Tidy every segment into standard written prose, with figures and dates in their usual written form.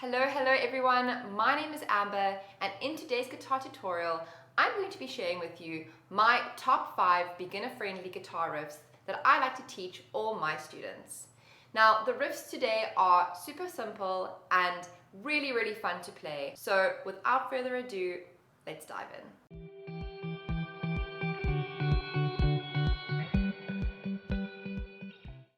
Hello everyone, my name is Amber and in today's guitar tutorial I'm going to be sharing with you my top 5 beginner-friendly guitar riffs that I like to teach all my students. Now the riffs today are super simple and really fun to play, so without further ado, let's dive in.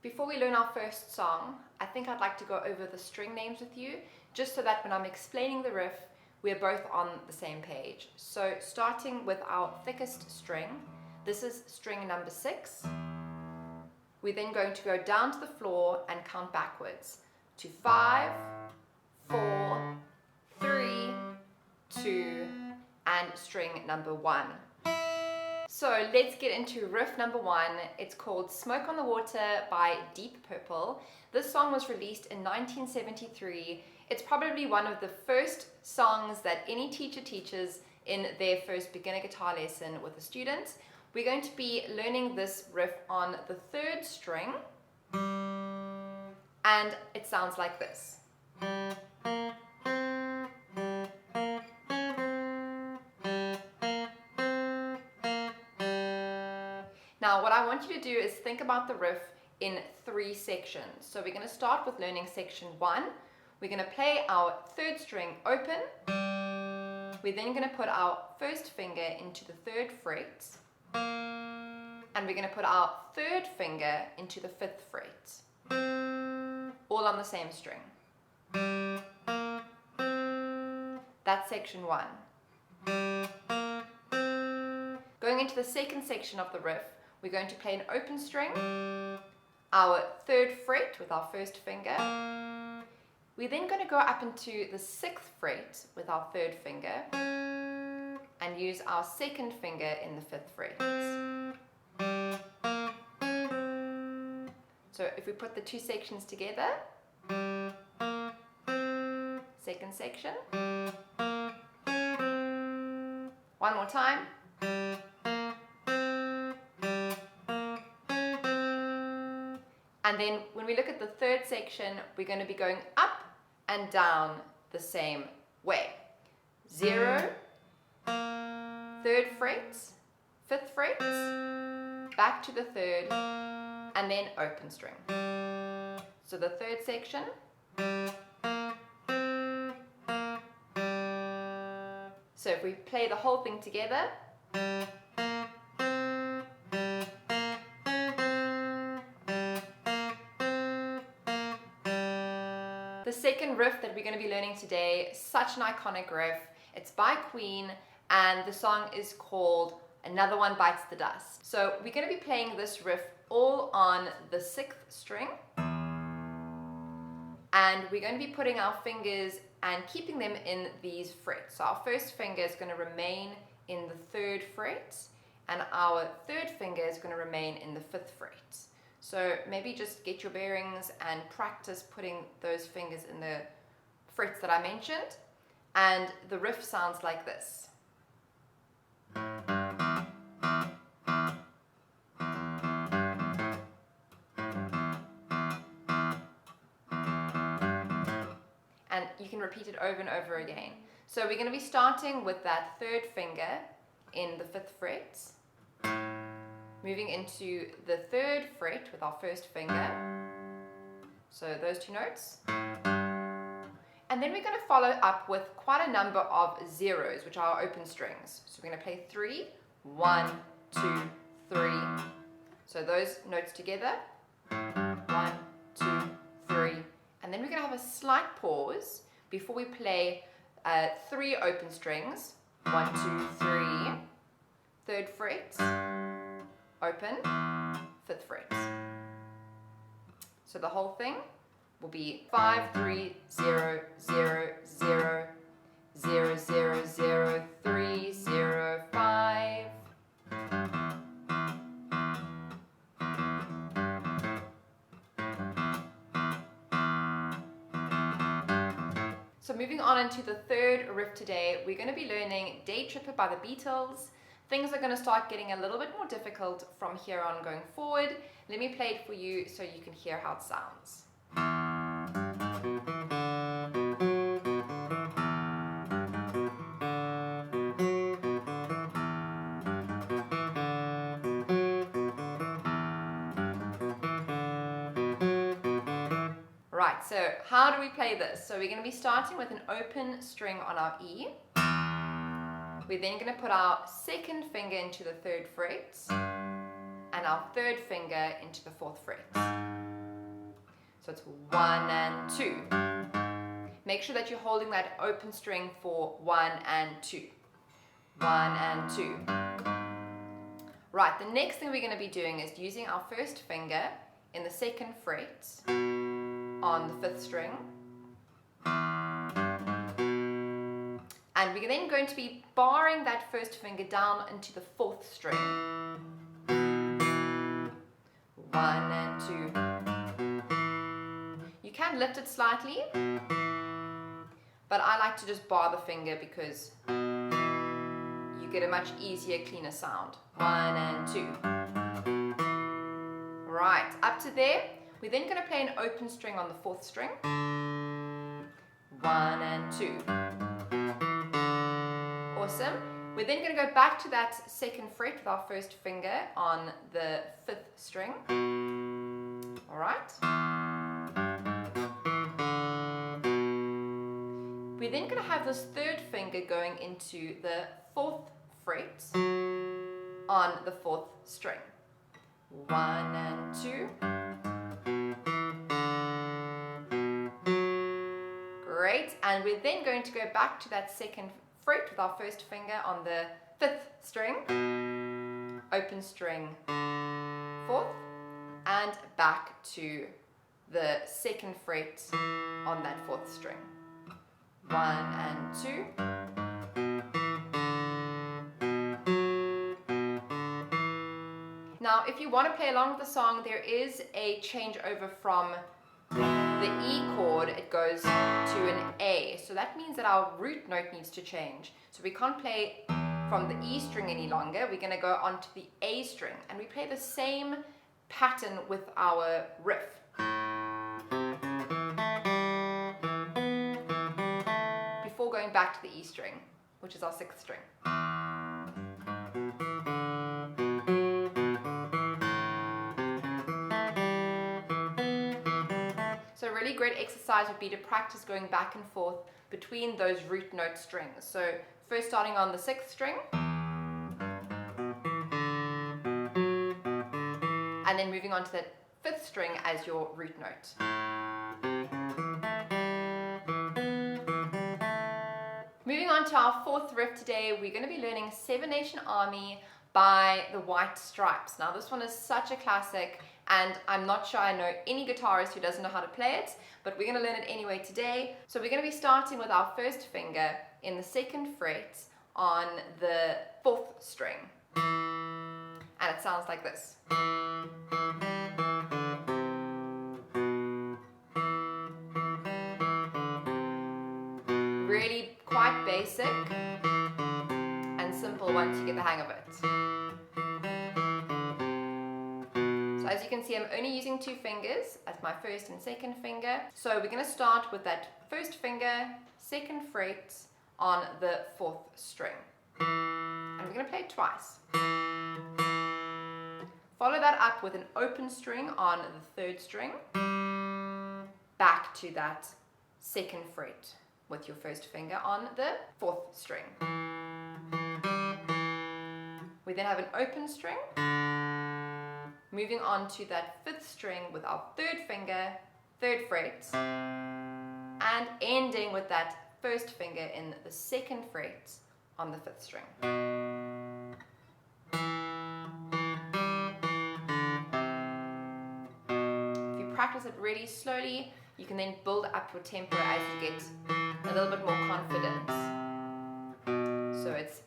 Before we learn our first song, I think I'd like to go over the string names with you, just so that when I'm explaining the riff, we're both on the same page. So starting with our thickest string, this is string number 6. We're then going to go down to the floor and count backwards to 5, 4, 3, 2, and string number 1. So let's get into riff number 1. It's called Smoke on the Water by Deep Purple. This song was released in 1973. It's probably one of the first songs that any teacher teaches in their first beginner guitar lesson with a student. We're going to be learning this riff on the 3rd string, and it sounds like this. Now what I want you to do is think about the riff in 3 sections. So we're going to start with learning section 1. We're going to play our 3rd string open. We're then going to put our 1st finger into the 3rd fret. And we're going to put our 3rd finger into the 5th fret. All on the same string. That's section 1. Going into the 2nd section of the riff, we're going to play an open string, our 3rd fret with our 1st finger. We're then going to go up into the 6th fret with our 3rd finger and use our 2nd finger in the 5th fret. So if we put the 2 sections together, 2nd section, one more time. And then when we look at the 3rd section, we're going to be going up and down the same way. 0, 3rd fret, 5th fret, back to the 3rd, and then open string. So the 3rd section. So if we play the whole thing together. The second riff that we're going to be learning today, such an iconic riff. It's by Queen and the song is called Another One Bites the Dust. So we're going to be playing this riff all on the 6th string. And we're going to be putting our fingers and keeping them in these frets. So our 1st finger is going to remain in the 3rd fret and our 3rd finger is going to remain in the 5th fret. So maybe just get your bearings and practice putting those fingers in the frets that I mentioned. And the riff sounds like this. And you can repeat it over and over again. So we're going to be starting with that 3rd finger in the 5th fret. Moving into the 3rd fret with our 1st finger. So those 2 notes. And then we're going to follow up with quite a number of zeros, which are our open strings. So we're going to play 3, 1, 2, 3. So those notes together. 1, 2, 3. And then we're going to have a slight pause before we play 3 open strings. 1, 2, 3. 3rd fret. Open, 5th fret. So the whole thing will be 5, 3, 0, 0, 0, 0, 0, 0, 3, 0, 5. So moving on into the 3rd riff today, we're going to be learning Day Tripper by the Beatles. Things are going to start getting a little bit more difficult from here on going forward. Let me play it for you so you can hear how it sounds. Right, so how do we play this? So we're going to be starting with an open string on our E. We're then going to put our second finger into the 3rd fret and our 3rd finger into the 4th fret. So it's 1 and 2. Make sure that you're holding that open string for 1 and 2. 1 and 2. Right, the next thing we're going to be doing is using our 1st finger in the 2nd fret on the 5th string. And we're then going to be barring that 1st finger down into the 4th string. 1 and 2. You can lift it slightly, but I like to just bar the finger because you get a much easier, cleaner sound. 1 and 2. Right, up to there. We're then going to play an open string on the 4th string. 1 and 2. Awesome. We're then going to go back to that 2nd fret with our 1st finger on the 5th string. Alright. We're then going to have this 3rd finger going into the 4th fret on the 4th string. 1 and 2. Great, and we're then going to go back to that 2nd fret with our 1st finger on the 5th string, open string 4th, and back to the 2nd fret on that 4th string. 1 and 2. Now, if you want to play along with the song, there is a changeover from the E chord, it goes to an A. So that means that our root note needs to change. So we can't play from the E string any longer. We're going to go onto the A string. And we play the same pattern with our riff. Before going back to the E string, which is our 6th string. So a really great exercise would be to practice going back and forth between those root note strings. So first starting on the 6th string, and then moving on to the 5th string as your root note. Moving on to our 4th riff today, we're going to be learning Seven Nation Army by the White Stripes. Now this one is such a classic, and I'm not sure I know any guitarist who doesn't know how to play it, but we're going to learn it anyway today. So we're going to be starting with our 1st finger in the 2nd fret on the 4th string. And it sounds like this. Really quite basic and simple once you get the hang of it. So as you can see, I'm only using 2 fingers as my 1st and 2nd finger. So we're going to start with that 1st finger, 2nd fret on the 4th string. And we're going to play it twice. Follow that up with an open string on the 3rd string. Back to that 2nd fret with your 1st finger on the 4th string. We then have an open string. Moving on to that 5th string with our 3rd finger, 3rd fret, and ending with that 1st finger in the 2nd fret on the 5th string. If you practice it really slowly, you can then build up your tempo as you get a little bit more confidence. So it's...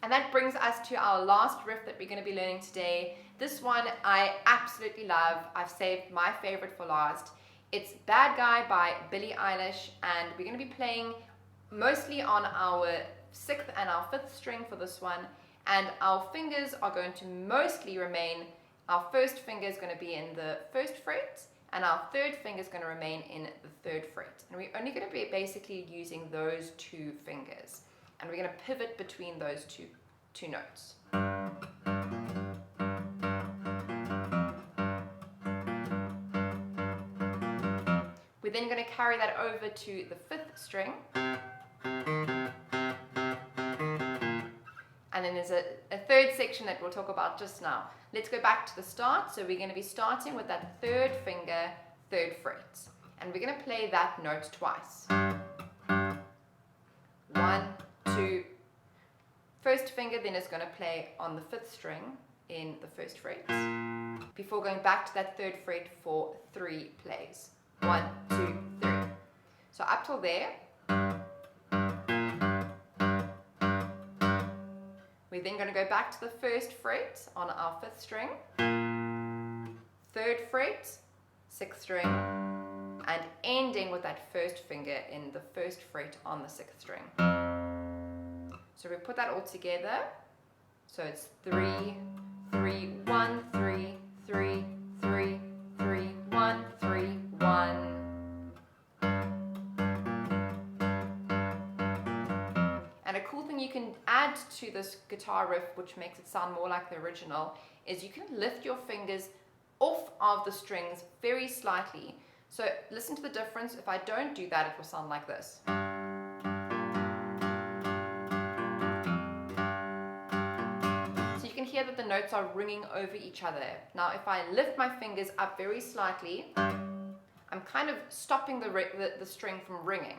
And that brings us to our last riff that we're going to be learning today. This one I absolutely love. I've saved my favorite for last. It's Bad Guy by Billie Eilish, and we're going to be playing mostly on our 6th and our 5th string for this one, and our fingers are going to mostly remain, our 1st finger is going to be in the 1st fret, and our 3rd finger is going to remain in the 3rd fret. And we're only going to be basically using those 2 fingers. And we're going to pivot between those two notes. We're then going to carry that over to the 5th string. And then there's a 3rd section that we'll talk about just now. Let's go back to the start. So we're going to be starting with that 3rd finger, 3rd fret. And we're going to play that note twice. 1, 2. First finger then is going to play on the 5th string in the 1st fret, before going back to that 3rd fret for 3 plays. 1, 2, 3. So up till there. We're then going to go back to the 1st fret on our 5th string, 3rd fret, 6th string, and ending with that 1st finger in the 1st fret on the 6th string. So we put that all together. So it's 3, 3, 1, 3, 3, 3, 3, 1, 3, 1. And a cool thing you can add to this guitar riff, which makes it sound more like the original, is you can lift your fingers off of the strings very slightly. So listen to the difference. If I don't do that, it will sound like this. So you can hear that the notes are ringing over each other. Now if I lift my fingers up very slightly, I'm kind of stopping the string from ringing.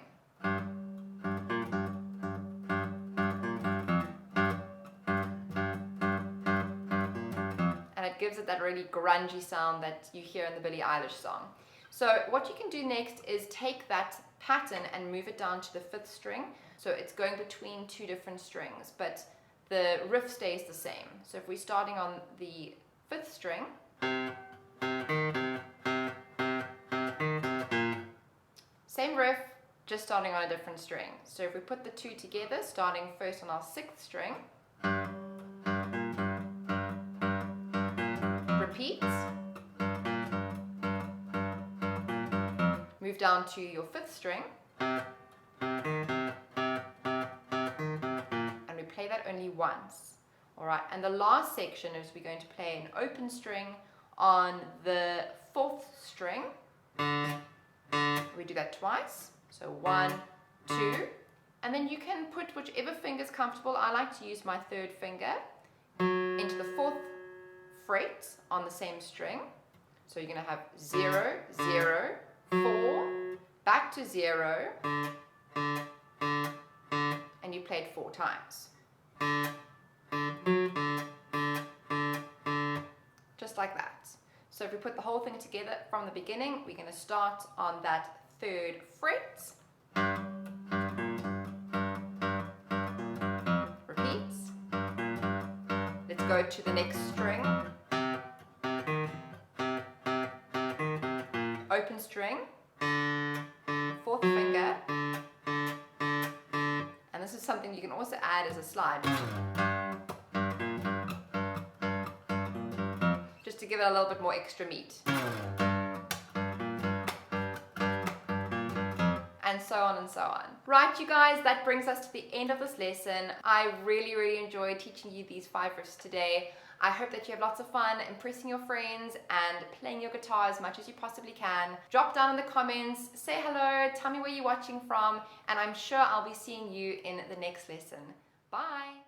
And it gives it that really grungy sound that you hear in the Billie Eilish song. So what you can do next is take that pattern and move it down to the 5th string. So it's going between 2 different strings, but the riff stays the same. So if we're starting on the 5th string, same riff, just starting on a different string. So if we put the 2 together, starting first on our 6th string, repeat, move down to your 5th string, and we play that only once. Alright, and the last section is we're going to play an open string on the 4th string. We do that twice, so 1, 2, and then you can put whichever finger is comfortable. I like to use my 3rd finger into the 4th fret on the same string. So you're going to have 0, 0, 4, back to 0, and you play it 4 times. Just like that. So if we put the whole thing together from the beginning, we're going to start on that 3rd fret. Repeat. Let's go to the next string. Open string. 4th finger. And this is something you can also add as a slide. Just to give it a little bit more extra meat. And so on and so on. Right, you guys, that brings us to the end of this lesson. I really enjoyed teaching you these 5 riffs today. I hope that you have lots of fun impressing your friends and playing your guitar as much as you possibly can. Drop down in the comments, say hello, tell me where you're watching from, and I'm sure I'll be seeing you in the next lesson. Bye!